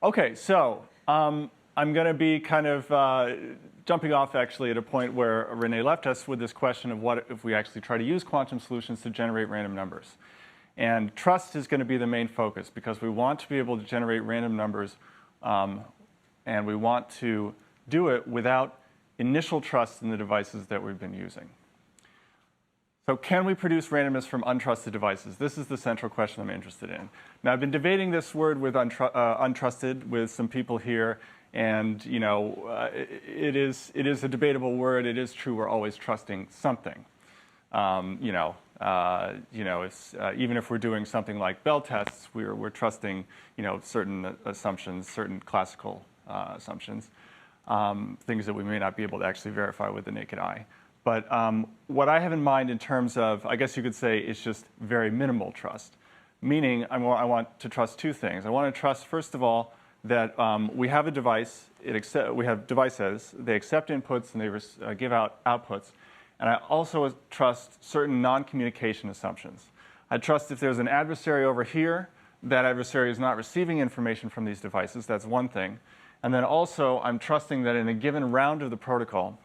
Okay, so I'm going to be kind of jumping off actually at a point where Renee left us with this question of what if we actually try to use quantum solutions to generate random numbers. And trust is going to be the main focus because we want to be able to generate random numbers and we want to do it without initial trust in the devices that we've been using. So can we produce randomness from untrusted devices? This is the central question I'm interested in. Now, I've been debating this word with untrusted with some people here, and you know, it is a debatable word. It is true we're always trusting something. Even if we're doing something like Bell tests, we're trusting certain assumptions, certain classical assumptions, things that we may not be able to actually verify with the naked eye. But what I have in mind in terms of, I guess you could say, is just very minimal trust. Meaning, I want to trust two things. I want to trust, first of all, that we have a device, we have devices, they accept inputs and they give out outputs. And I also trust certain non-communication assumptions. I trust if there's an adversary over here, that adversary is not receiving information from these devices. That's one thing. And then also, I'm trusting that in a given round of the protocol,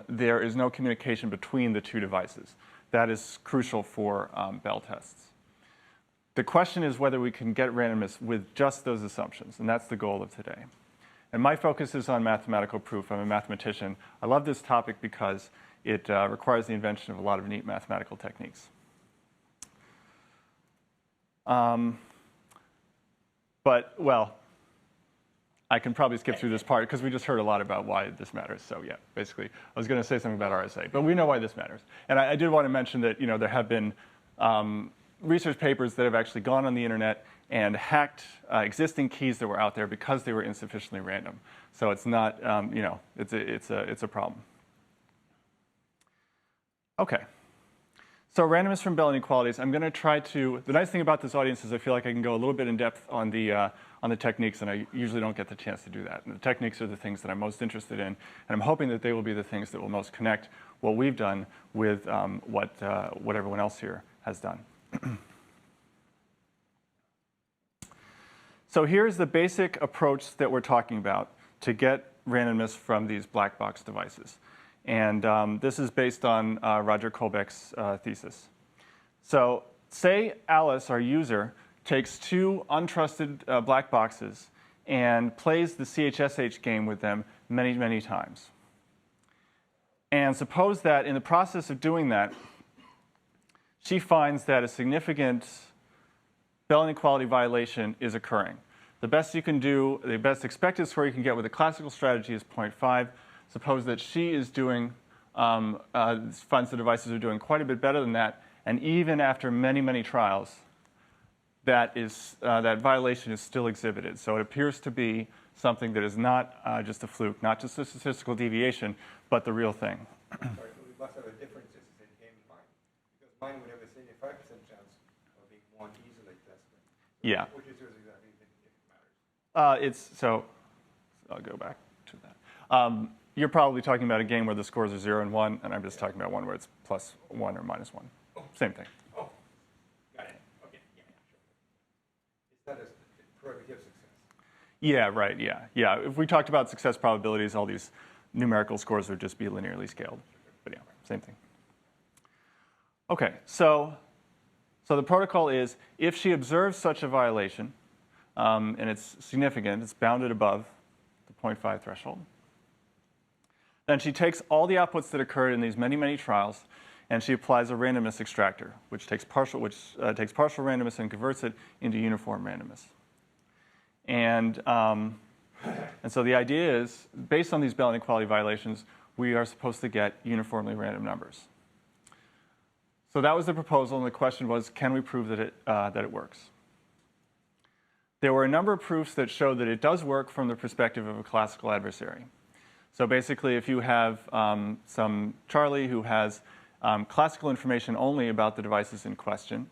there is no communication between the two devices. That is crucial for Bell tests. The question is whether we can get randomness with just those assumptions, and that's the goal of today. And my focus is on mathematical proof. I'm a mathematician. I love this topic because it requires the invention of a lot of neat mathematical techniques. Well, I can probably skip through this part because we just heard a lot about why this matters. So yeah, basically, I was going to say something about RSA, but we know why this matters. And I did want to mention that there have been research papers that have actually gone on the internet and hacked existing keys that were out there because they were insufficiently random. So it's not, it's a problem. Okay. So randomness from Bell inequalities. I'm going to try to. The nice thing about this audience is I feel like I can go a little bit in depth on the techniques, and I usually don't get the chance to do that. And the techniques are the things that I'm most interested in, and I'm hoping that they will be the things that will most connect what we've done with what everyone else here has done. So here's the basic approach that we're talking about to get randomness from these black box devices. And this is based on Roger Kolbeck's thesis. So say Alice, our user, takes two untrusted black boxes and plays the CHSH game with them many, many times. And suppose that in the process of doing that, she finds that a significant Bell inequality violation is occurring. The best you can do, the best expected score you can get with a classical strategy is 0.5. Suppose that she is doing, finds the devices are doing quite a bit better than that, and even after many, many trials, that violation is still exhibited. So it appears to be something that is not just a fluke, not just a statistical deviation, but the real thing. Sorry, so we must have a different system in mind, because mine would have a 75% chance of being more easily tested. Yeah. Which is yours exactly if it matters. So I'll go back to that. You're probably talking about a game where the scores are 0 and 1, and I'm just talking about one where it's +1 or -1. Oh. Same thing. Oh, got it. Okay, yeah, sure. Is that a probability of success? Yeah, right, yeah. If we talked about success probabilities, all these numerical scores would just be linearly scaled. But yeah, same thing. Okay, so the protocol is, if she observes such a violation, and it's significant, it's bounded above the 0.5 threshold, then she takes all the outputs that occurred in these many, many trials, and she applies a randomness extractor, which takes partial randomness and converts it into uniform randomness. And so the idea is, based on these Bell inequality violations, we are supposed to get uniformly random numbers. So that was the proposal, and the question was, can we prove that it works? There were a number of proofs that showed that it does work from the perspective of a classical adversary. So basically, if you have some Charlie who has classical information only about the devices in question,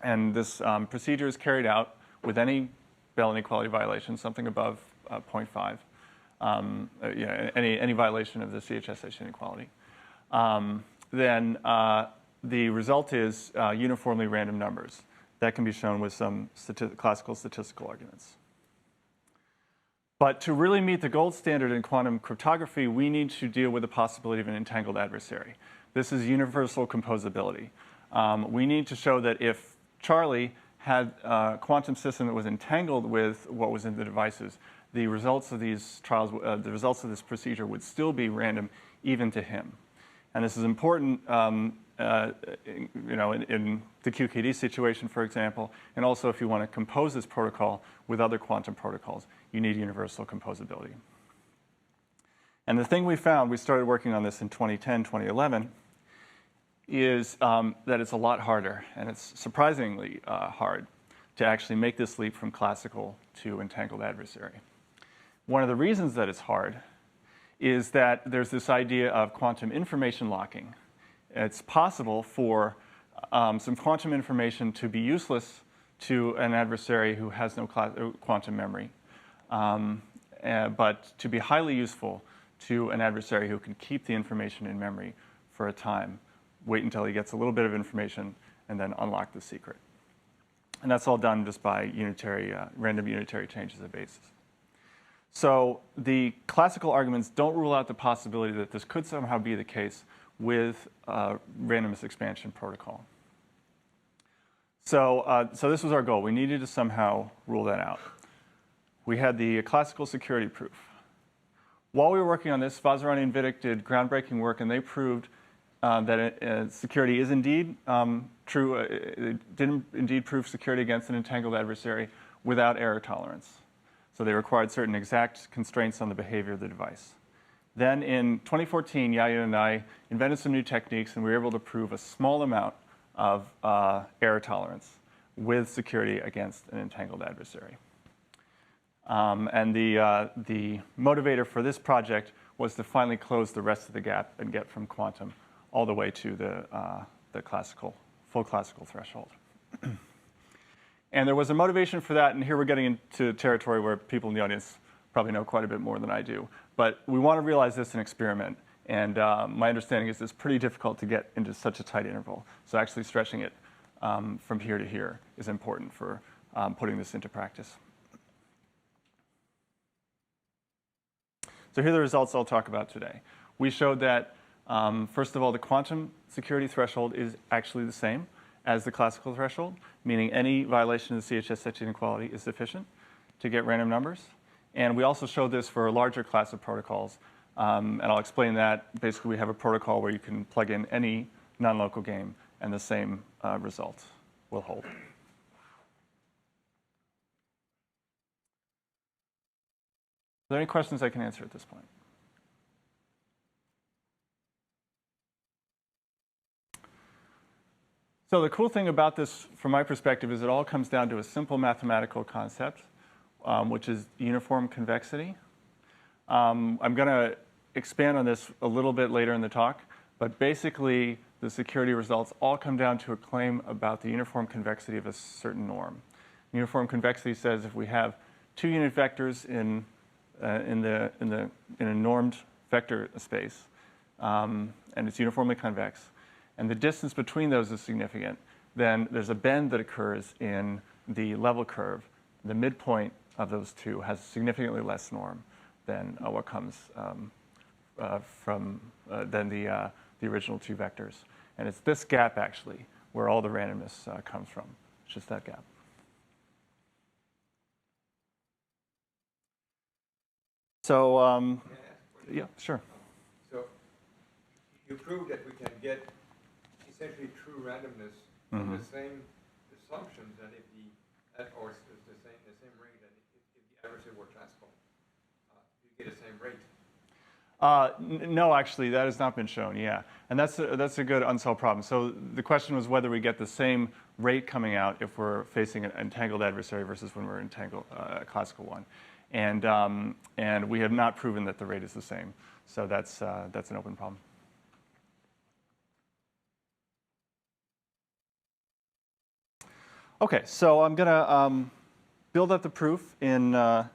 and this procedure is carried out with any Bell inequality violation, something above 0.5, any violation of the CHSH inequality, then the result is uniformly random numbers. That can be shown with some classical statistical arguments. But to really meet the gold standard in quantum cryptography, we need to deal with the possibility of an entangled adversary. This is universal composability. We need to show that if Charlie had a quantum system that was entangled with what was in the devices, the results of these trials, the results of this procedure would still be random even to him. And this is important in the QKD situation, for example, and also if you want to compose this protocol with other quantum protocols, you need universal composability. And the thing we found, we started working on this in 2010, 2011, is that it's a lot harder, and it's surprisingly hard to actually make this leap from classical to entangled adversary. One of the reasons that it's hard is that there's this idea of quantum information locking. It's possible for some quantum information to be useless to an adversary who has no quantum memory, but to be highly useful to an adversary who can keep the information in memory for a time, wait until he gets a little bit of information, and then unlock the secret. And that's all done just by random unitary changes of basis. So the classical arguments don't rule out the possibility that this could somehow be the case with randomness expansion protocol. So this was our goal. We needed to somehow rule that out. We had the classical security proof. While we were working on this, Vazirani and Vidic did groundbreaking work, and they proved that security is indeed true. It did indeed prove security against an entangled adversary without error tolerance. So they required certain exact constraints on the behavior of the device. Then in 2014, Yaya and I invented some new techniques, and we were able to prove a small amount of error tolerance with security against an entangled adversary. And the motivator for this project was to finally close the rest of the gap and get from quantum all the way to the full classical threshold. And there was a motivation for that, and here we're getting into territory where people in the audience probably know quite a bit more than I do. But we want to realize this in experiment, and my understanding is it's pretty difficult to get into such a tight interval. So actually stretching it from here to here is important for putting this into practice. So here are the results I'll talk about today. We showed that, first of all, the quantum security threshold is actually the same as the classical threshold, meaning any violation of the CHS-SET inequality is sufficient to get random numbers. And we also showed this for a larger class of protocols. And I'll explain that. Basically, we have a protocol where you can plug in any non-local game, and the same result will hold. Are there any questions I can answer at this point? So the cool thing about this, from my perspective, is it all comes down to a simple mathematical concept, which is uniform convexity. I'm going to expand on this a little bit later in the talk, but basically the security results all come down to a claim about the uniform convexity of a certain norm. Uniform convexity says if we have two unit vectors in a normed vector space, and it's uniformly convex, and the distance between those is significant, then there's a bend that occurs in the level curve. The midpoint of those two has significantly less norm than what comes than the original two vectors. And it's this gap, actually, where all the randomness comes from. It's just that gap. So, yeah, sure. So you proved that we can get essentially true randomness from the same assumptions that if the same rate that if the adversary were classical, you get the same rate. No, actually, that has not been shown. Yeah, and that's a good unsolved problem. So the question was whether we get the same rate coming out if we're facing an entangled adversary versus when we're entangled a classical one, and we have not proven that the rate is the same. So that's an open problem. Okay, so I'm going to build up the proof in a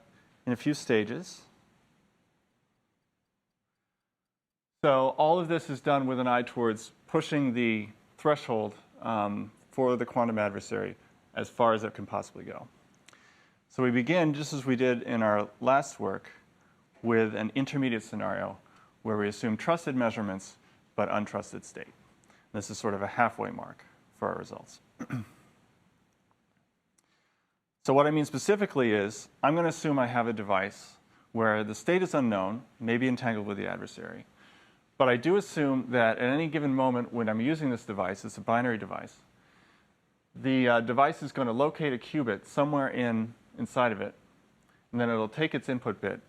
few stages. So all of this is done with an eye towards pushing the threshold for the quantum adversary as far as it can possibly go. So we begin, just as we did in our last work, with an intermediate scenario where we assume trusted measurements but untrusted state. This is sort of a halfway mark for our results. So what I mean specifically is I'm going to assume I have a device where the state is unknown, maybe entangled with the adversary. But I do assume that at any given moment when I'm using this device, it's a binary device, the device is going to locate a qubit somewhere inside of it, and then it'll take its input bit,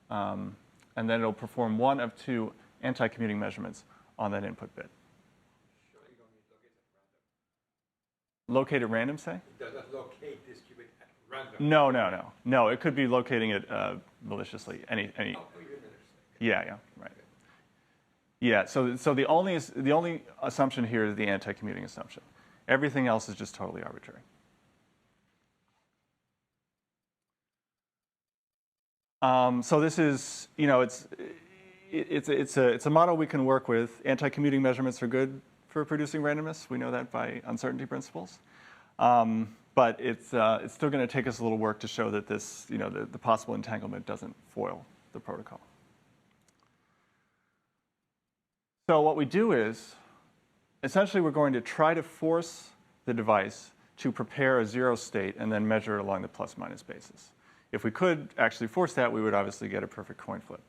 and then it'll perform one of two anti-commuting measurements on that input bit. Sure, you don't need to locate Locate at random. at random, say? It doesn't locate this qubit at random. No. It could be locating it maliciously. Any. Oh, you Yeah, right. Yeah. So the only assumption here is the anti-commuting assumption. Everything else is just totally arbitrary. So this is, it's a model we can work with. Anti-commuting measurements are good for producing randomness. We know that by uncertainty principles. But it's still going to take us a little work to show that this, the possible entanglement doesn't foil the protocol. So what we do is, essentially, we're going to try to force the device to prepare a zero state and then measure it along the plus-minus basis. If we could actually force that, we would obviously get a perfect coin flip.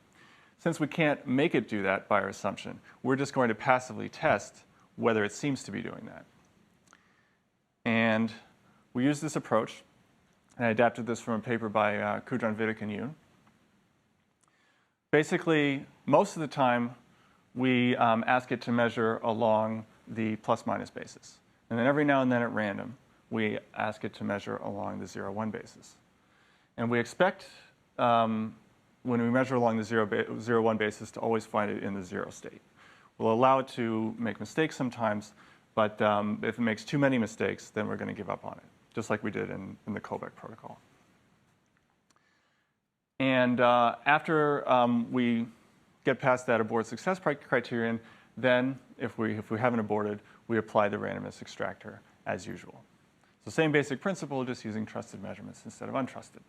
Since we can't make it do that by our assumption, we're just going to passively test whether it seems to be doing that. And we use this approach, and I adapted this from a paper by Kudran, Vidic, and Yoon. Basically, most of the time, we ask it to measure along the plus-minus basis. And then every now and then at random, we ask it to measure along the 0-1 basis. And we expect, when we measure along the 0-1 basis, to always find it in the zero state. We'll allow it to make mistakes sometimes, but if it makes too many mistakes, then we're going to give up on it, just like we did in the Kovac protocol. And after we get past that abort success criterion, then if we haven't aborted, we apply the randomness extractor as usual. So same basic principle, just using trusted measurements instead of untrusted.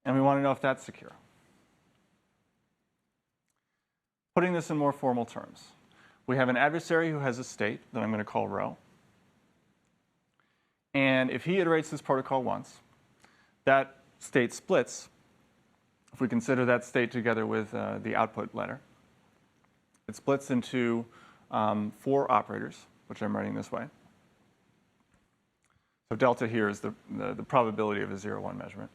And we want to know if that's secure. Putting this in more formal terms, we have an adversary who has a state that I'm going to call rho. And if he iterates this protocol once, that state splits. If we consider that state together with the output letter, it splits into 4 operators, which I'm writing this way. So delta here is the probability of a 0-1 measurement.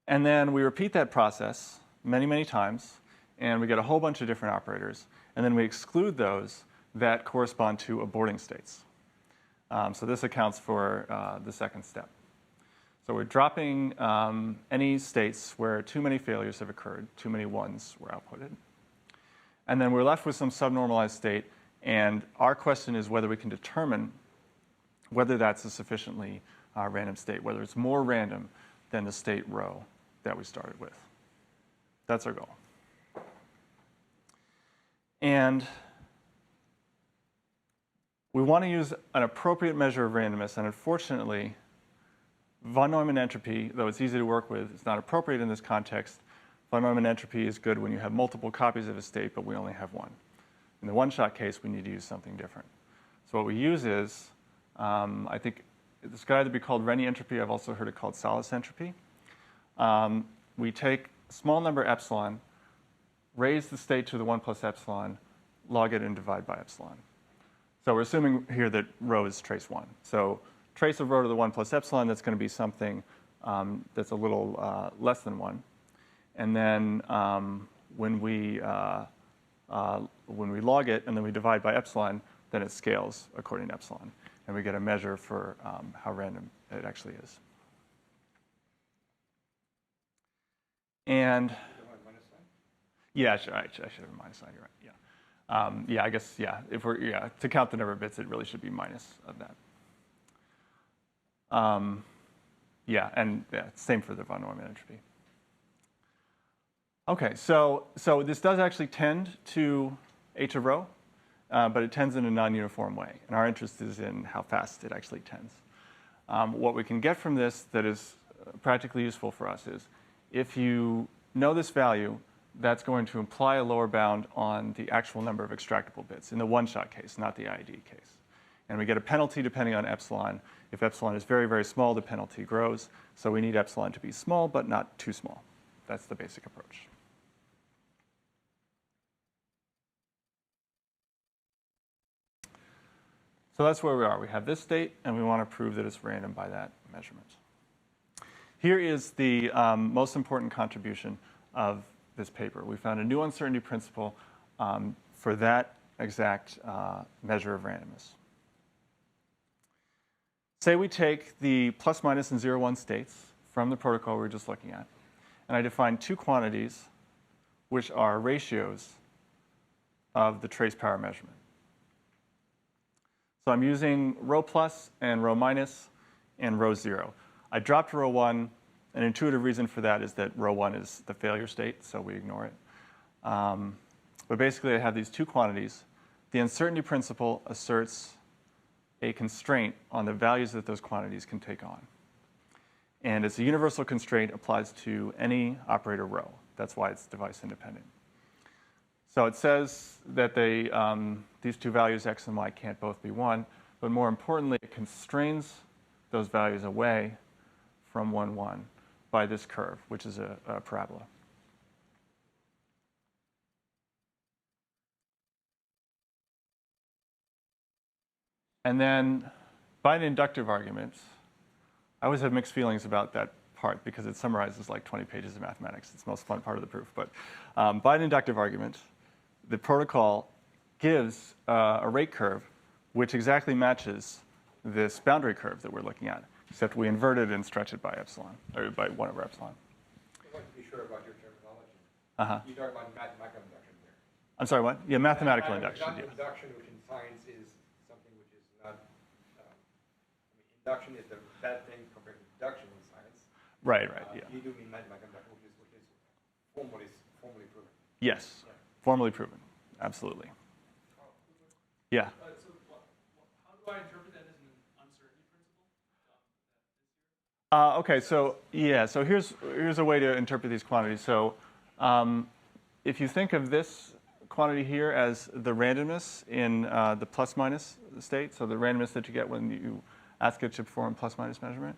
And then we repeat that process many, many times, and we get a whole bunch of different operators. And then we exclude those that correspond to aborting states. So this accounts for the second step. So we're dropping any states where too many failures have occurred, too many ones were outputted. And then we're left with some subnormalized state. And our question is whether we can determine whether that's a sufficiently random state, whether it's more random than the state rho that we started with. That's our goal. And we want to use an appropriate measure of randomness. And unfortunately, von Neumann entropy, though it's easy to work with, is not appropriate in this context. Von Neumann entropy is good when you have multiple copies of a state, but we only have one. In the one-shot case, we need to use something different. So what we use is, I think this could either be called Renyi entropy. I've also heard it called Salas entropy. We take a small number epsilon, raise the state to the 1 plus epsilon, log it, and divide by epsilon. So we're assuming here that rho is trace 1. So trace of rho to the 1 plus epsilon, that's going to be something that's a little less than 1. And then when we log it and then we divide by epsilon, then it scales according to epsilon. And we get a measure for how random it actually is. And yeah, sure, I should have a minus sign. You're right. Yeah. Yeah, I guess, yeah. If we're, to count the number of bits, it really should be minus of that. Yeah, and same for the von Neumann entropy. Okay, so this does actually tend to H of rho, but it tends in a non-uniform way. And our interest is in how fast it actually tends. What we can get from this that is practically useful for us is if you know this value, that's going to imply a lower bound on the actual number of extractable bits in the one-shot case, not the IED case. And we get a penalty depending on epsilon. If epsilon is very, very small, the penalty grows. So we need epsilon to be small, but not too small. That's the basic approach. So that's where we are. We have this state, and we want to prove that it's random by that measurement. Here is the most important contribution of this paper. We found a new uncertainty principle for that exact measure of randomness. Say we take the plus, minus, and 0, 1 states from the protocol we were just looking at, and I define two quantities which are ratios of the trace power measurement. So I'm using rho plus and rho minus and rho 0. I dropped rho 1. An intuitive reason for that is that rho 1 is the failure state, so we ignore it. But basically, I have these two quantities. The uncertainty principle asserts a constraint on the values that those quantities can take on. And it's a universal constraint, applies to any operator rho. That's why it's device independent. So it says that these two values, x and y, can't both be 1. But more importantly, it constrains those values away from 1, 1 by this curve, which is a parabola. And then by an inductive argument, I always have mixed feelings about that part because it summarizes like 20 pages of mathematics. It's the most fun part of the proof. But by an inductive argument, the protocol gives a rate curve which exactly matches this boundary curve that we're looking at, except we invert it and stretch it by epsilon, or by 1 over epsilon. I want to be sure about your terminology. You talk about mathematical induction there. I'm sorry, what? Yeah, mathematical induction. Not Yeah. induction, which in science is something which is not. Induction is the bad thing compared to deduction in science. Right, yeah. You do mean mathematical induction, which is formally proven. Yes, formally proven. Absolutely. Yeah. So how do I interpret that as an uncertainty principle? Okay, so yeah, so here's a way to interpret these quantities. So if you think of this quantity here as the randomness in the plus-minus state, so the randomness that you get when you ask it to perform a plus-minus measurement,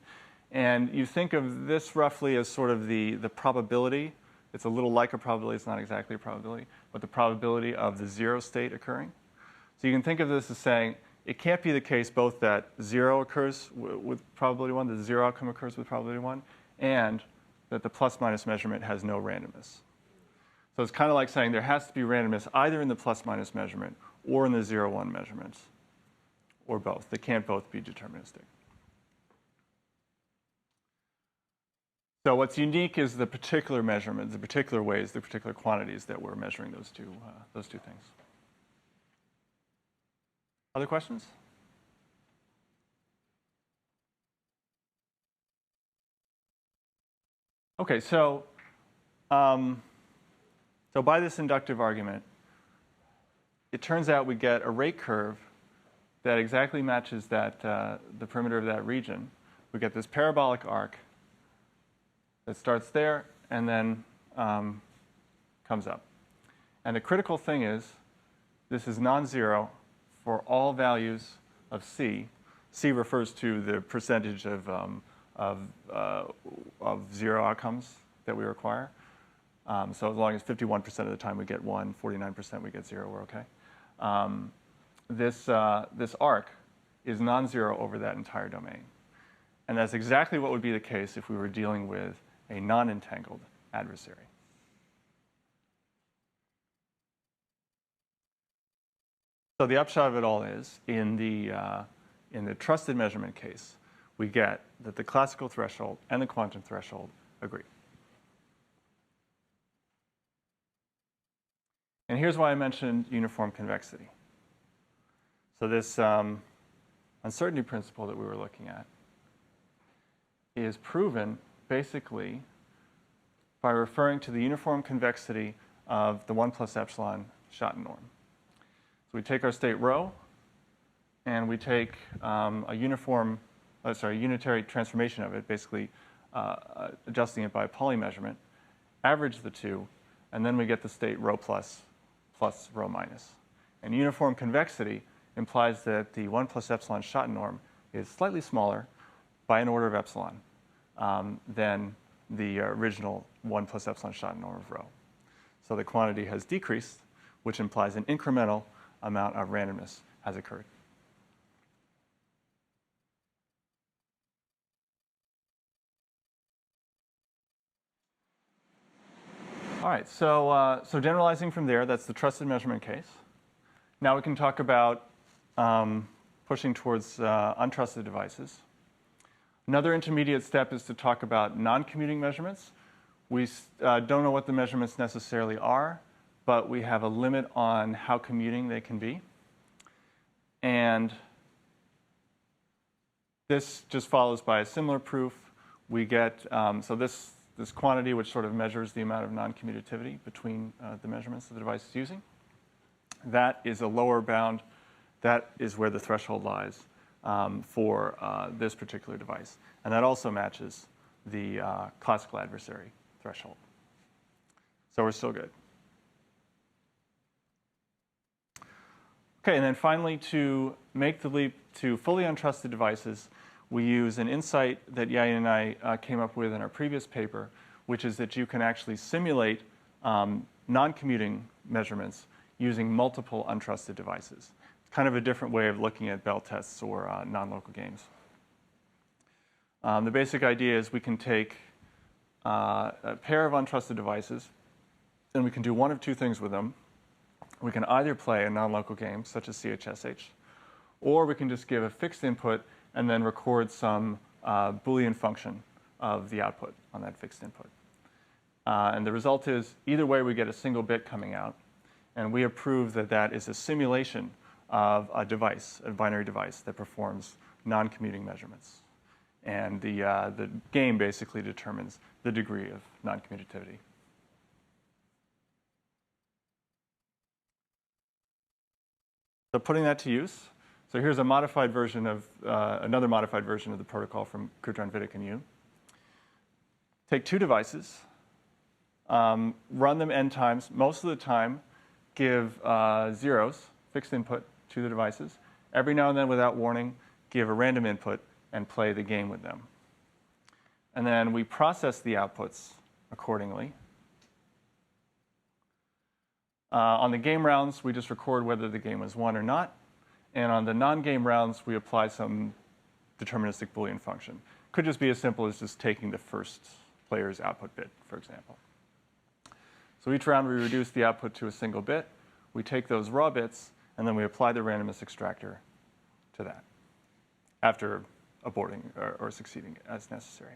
and you think of this roughly as sort of the probability. It's a little like a probability. It's not exactly a probability, but the probability of the 0 state occurring. So you can think of this as saying it can't be the case both that 0 occurs with probability 1, that the 0 outcome occurs with probability 1, and that the plus-minus measurement has no randomness. So it's kind of like saying there has to be randomness either in the plus-minus measurement or in the 0, 1 measurements, or both. They can't both be deterministic. So what's unique is the particular measurements, the particular ways, the particular quantities that we're measuring those two things. Other questions? Okay, so by this inductive argument, it turns out we get a rate curve that exactly matches that the perimeter of that region. We get this parabolic arc that starts there and then comes up. And the critical thing is this is non-zero for all values of C. C refers to the percentage of 0 outcomes that we require. So as long as 51% of the time we get 1, 49% we get 0, we're OK. This arc is non-zero over that entire domain. And that's exactly what would be the case if we were dealing with a non-entangled adversary. So the upshot of it all is, in the trusted measurement case, we get that the classical threshold and the quantum threshold agree. And here's why I mentioned uniform convexity. So this uncertainty principle that we were looking at is proven basically by referring to the uniform convexity of the 1 plus epsilon Schotten norm. So we take our state rho, and we take a uniform unitary transformation of it, basically adjusting it by a Pauli measurement, average the two, and then we get the state rho plus rho minus. And uniform convexity implies that the 1 plus epsilon shot norm is slightly smaller by an order of epsilon than the original 1 plus epsilon shot norm of rho. So the quantity has decreased, which implies an incremental amount of randomness has occurred. All right, so generalizing from there, that's the trusted measurement case. Now we can talk about pushing towards untrusted devices. Another intermediate step is to talk about non-commuting measurements. We don't know what the measurements necessarily are, but we have a limit on how commuting they can be. And this just follows by a similar proof. We get, so this quantity, which sort of measures the amount of non-commutativity between the measurements that the device is using, that is a lower bound. That is where the threshold lies for this particular device. And that also matches the classical adversary threshold. So we're still good. OK, and then finally, to make the leap to fully untrusted devices, we use an insight that Yayin and I came up with in our previous paper, which is that you can actually simulate non-commuting measurements using multiple untrusted devices. It's kind of a different way of looking at Bell tests or non-local games. The basic idea is we can take a pair of untrusted devices, and we can do one of two things with them. We can either play a non-local game, such as CHSH, or we can just give a fixed input and then record some Boolean function of the output on that fixed input. And the result is, either way, we get a single bit coming out. And we have proved that that is a simulation of a device, a binary device, that performs non-commuting measurements. And the game basically determines the degree of non-commutativity. So putting that to use, so here's a modified version of, another modified version of the protocol from Gudrun, Vidic, and Yoon. Take two devices, run them n times. Most of the time, give zeros, fixed input, to the devices. Every now and then, without warning, give a random input and play the game with them. And then we process the outputs accordingly. On the game rounds, we just record whether the game was won or not. And on the non-game rounds, we apply some deterministic Boolean function. Could just be as simple as just taking the first player's output bit, for example. So each round, we reduce the output to a single bit. We take those raw bits, and then we apply the randomness extractor to that after aborting or succeeding as necessary.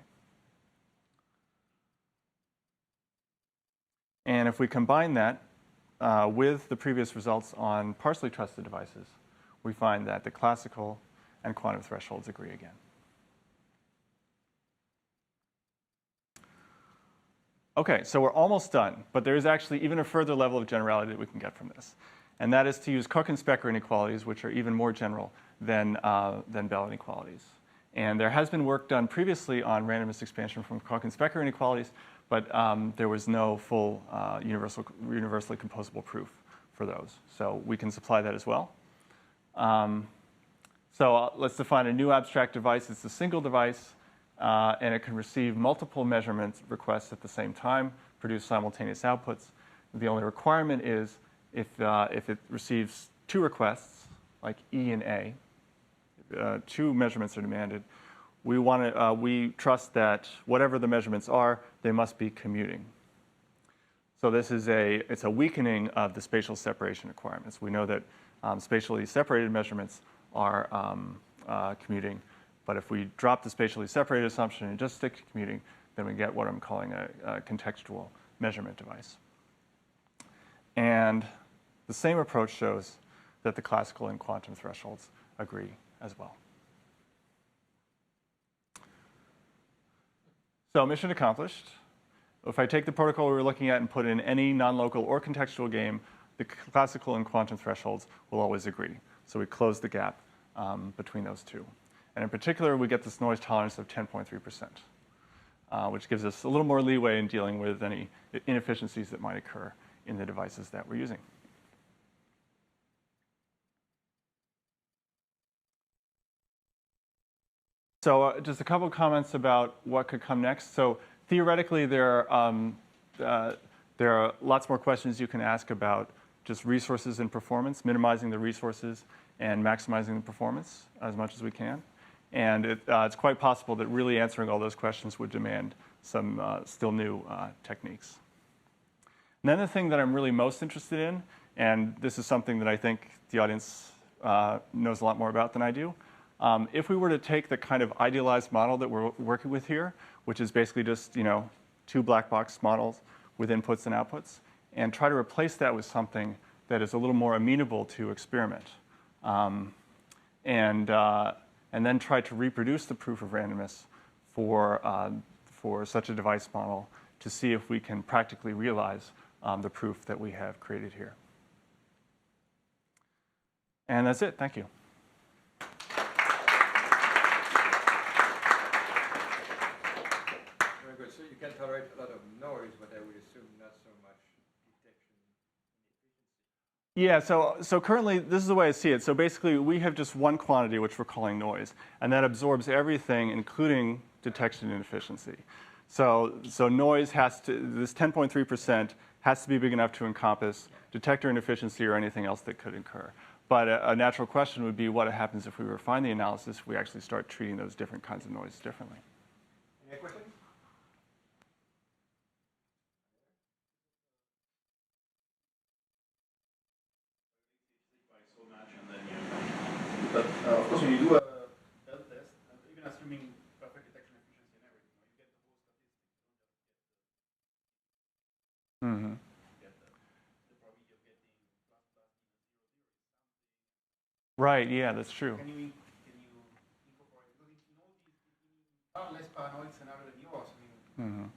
And if we combine that with the previous results on partially trusted devices, we find that the classical and quantum thresholds agree again. OK, so we're almost done. But there is actually even a further level of generality that we can get from this. And that is to use Cook and Specker inequalities, which are even more general than Bell inequalities. And there has been work done previously on randomness expansion from Cook and Specker inequalities, but there was no full universally composable proof for those. So we can supply that as well. So let's define a new abstract device. It's a single device, and it can receive multiple measurement requests at the same time, produce simultaneous outputs. The only requirement is if it receives two requests, like E and A, two measurements are demanded, we trust that whatever the measurements are, they must be commuting. So this is it's a weakening of the spatial separation requirements. We know that spatially separated measurements are commuting. But if we drop the spatially separated assumption and just stick to commuting, then we get what I'm calling a contextual measurement device. And the same approach shows that the classical and quantum thresholds agree as well. So mission accomplished. If I take the protocol we were looking at and put in any non-local or contextual game, the classical and quantum thresholds will always agree. So we close the gap between those two. And in particular, we get this noise tolerance of 10.3%, which gives us a little more leeway in dealing with any inefficiencies that might occur in the devices that we're using. So just a couple of comments about what could come next. So theoretically, there are lots more questions you can ask about just resources and performance, minimizing the resources and maximizing the performance as much as we can. And it's quite possible that really answering all those questions would demand some still new techniques. And then the thing that I'm really most interested in, and this is something that I think the audience knows a lot more about than I do, if we were to take the kind of idealized model that we're working with here, which is basically just two black box models with inputs and outputs, and try to replace that with something that is a little more amenable to experiment, and then try to reproduce the proof of randomness for such a device model to see if we can practically realize the proof that we have created here. And that's it. Thank you. Very good. So you can tolerate a lot of noise, but I would assume not so much detection efficiency. Yeah, so currently, this is the way I see it. So basically, we have just one quantity, which we're calling noise, and that absorbs everything, including detection inefficiency. So noise has to, this 10.3% has to be big enough to encompass detector inefficiency or anything else that could occur. But a natural question would be what happens if we refine the analysis, if we actually start treating those different kinds of noise differently. Any questions? But of course, when you do a L test, even assuming perfect detection efficiency and everything, you get the whole statistics. You don't just get the probability of getting plus plus even 0 0 is something. Right. Yeah, that's true. Can you incorporate, because in all these, in far less paranoid scenario than yours, I mean,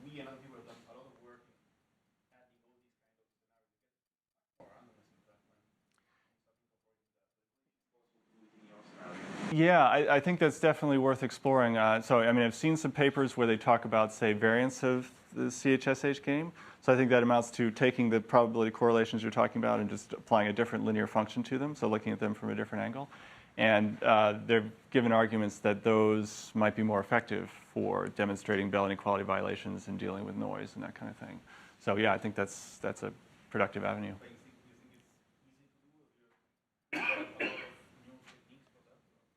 we and other people have done a lot of work in adding all these kind of scenarios to get more randomness in fact when Yeah, I think that's definitely worth exploring. So, I mean, I've seen some papers where they talk about, say, variance of the CHSH game. So I think that amounts to taking the probability correlations you're talking about and just applying a different linear function to them, so looking at them from a different angle. And they've given arguments that those might be more effective for demonstrating Bell inequality violations and dealing with noise and that kind of thing. So yeah, I think that's a productive avenue.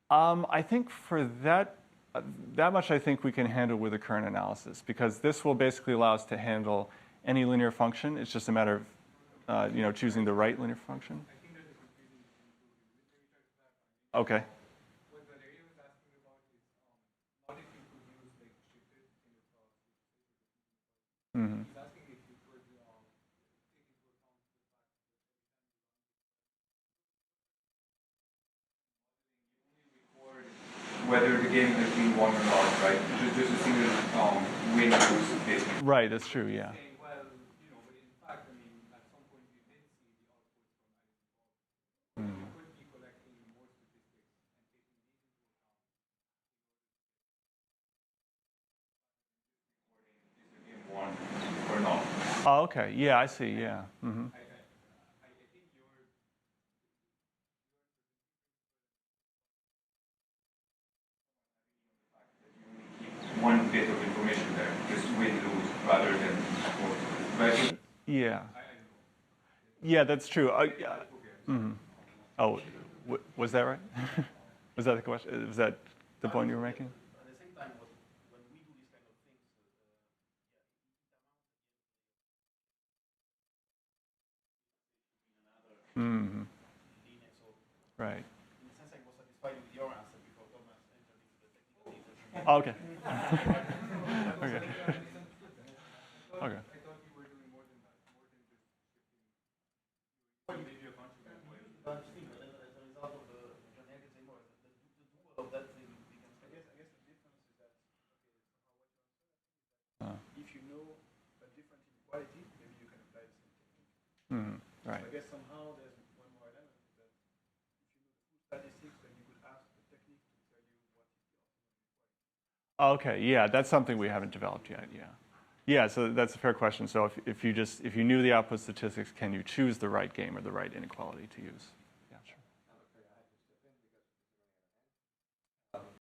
I think for that much, I think we can handle with the current analysis, because this will basically allow us to handle any linear function. It's just a matter of choosing the right linear function. Okay. What the lady was asking about is what if you could use like shifted in the thought. He's asking if you could take into account the fact that whether the game has been won or not, right? Just a single win or lose, basically. Right, that's true, yeah. Saying, well, but in fact, I mean, at some point you did see the outputs from you could be collecting more statistics and taking these into account. Is the game won or not? Oh, okay. Yeah, I see. Yeah. I think one bit of information there, just win lose rather than right? Yeah. Yeah, that's true. Oh, was that right? Was that the question? Was that the point you were making? At the same time, when we do these kind of things, linear, so Right. in a sense I was satisfied with your answer before Thomas entered into the technical details. Oh, okay. Okay. Okay. I thought you were doing more than that, more than just shifting. Maybe a bunch of them. But as a result of the generic example, the dual of that thing becomes. I guess the difference is that if you know a difference in quality, maybe you can apply the same technique. Right. I guess somehow there's one more element that if you know the full statistics, then you could ask the technique to tell you what is the Okay, yeah, that's something we haven't developed yet, yeah. Yeah, so that's a fair question. So if you knew the output statistics, can you choose the right game or the right inequality to use?